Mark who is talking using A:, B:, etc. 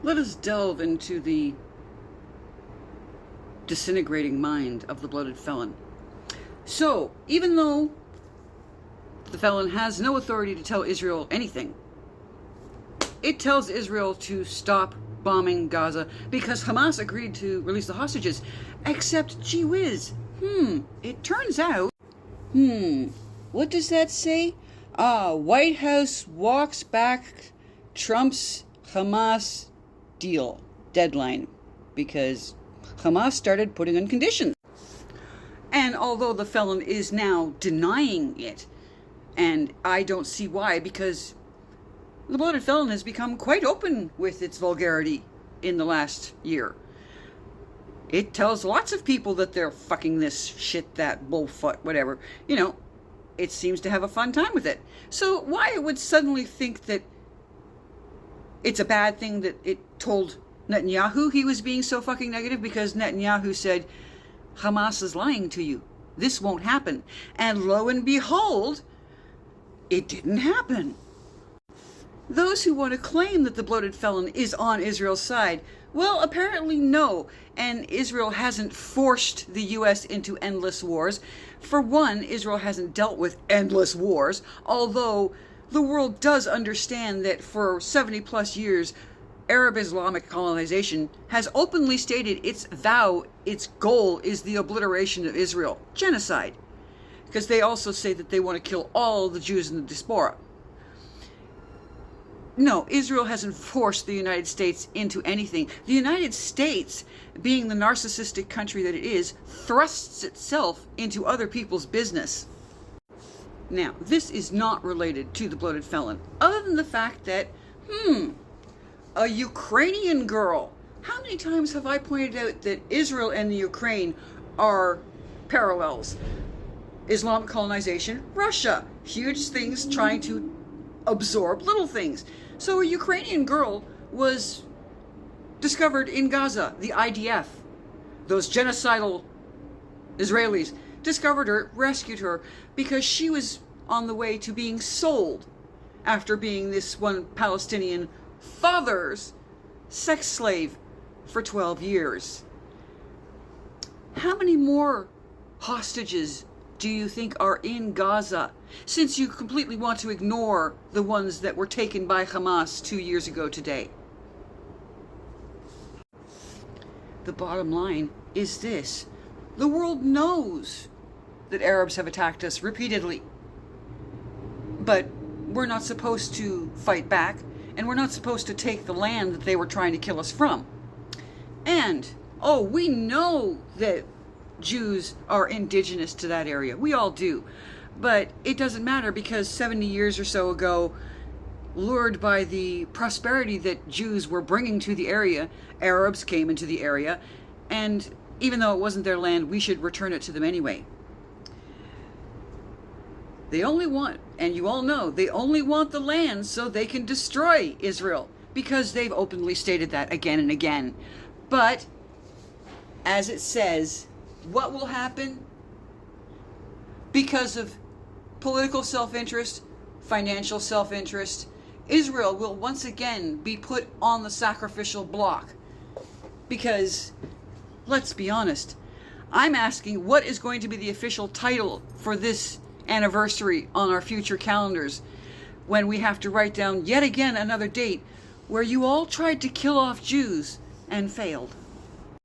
A: Let us delve into the disintegrating mind of the bloated felon. So, even though the felon has no authority to tell Israel anything, it tells Israel to stop bombing Gaza because Hamas agreed to release the hostages. Except, gee whiz, it turns out, what does that say? White House walks back Trump's Hamas deadline, because Hamas started putting on conditions. And although the felon is now denying it, and I don't see why, because the bloated felon has become quite open with its vulgarity in the last year. It tells lots of people that they're fucking this shit, that bullfoot, whatever. It seems to have a fun time with it. So why it would suddenly think that it's a bad thing that it told Netanyahu he was being so fucking negative, because Netanyahu said, Hamas is lying to you. This won't happen. And lo and behold, it didn't happen. Those who want to claim that the bloated felon is on Israel's side, well, apparently no. And Israel hasn't forced the U.S. into endless wars. For one, Israel hasn't dealt with endless wars, although the world does understand that for 70 plus years, Arab Islamic colonization has openly stated its goal is the obliteration of Israel, genocide. Because they also say that they want to kill all the Jews in the diaspora. No, Israel hasn't forced the United States into anything. The United States, being the narcissistic country that it is, thrusts itself into other people's business. Now, this is not related to the bloated felon, other than the fact that, a Ukrainian girl. How many times have I pointed out that Israel and the Ukraine are parallels? Islamic colonization, Russia. Huge things trying to absorb little things. So a Ukrainian girl was discovered in Gaza. The IDF, those genocidal Israelis, discovered her, rescued her, because she was on the way to being sold after being this one Palestinian father's sex slave for 12 years. How many more hostages do you think are in Gaza, since you completely want to ignore the ones that were taken by Hamas 2 years ago today? The bottom line is this. The world knows that Arabs have attacked us repeatedly. But we're not supposed to fight back, and we're not supposed to take the land that they were trying to kill us from. And, we know that Jews are indigenous to that area. We all do. But it doesn't matter, because 70 years or so ago, lured by the prosperity that Jews were bringing to the area, Arabs came into the area, and even though it wasn't their land, we should return it to them anyway. They only want, and you all know, they only want the land so they can destroy Israel, because they've openly stated that again and again. But, as it says, what will happen? Because of political self-interest, financial self-interest, Israel will once again be put on the sacrificial block. Because, let's be honest, I'm asking what is going to be the official title for this anniversary on our future calendars, when we have to write down yet again another date where you all tried to kill off Jews and failed.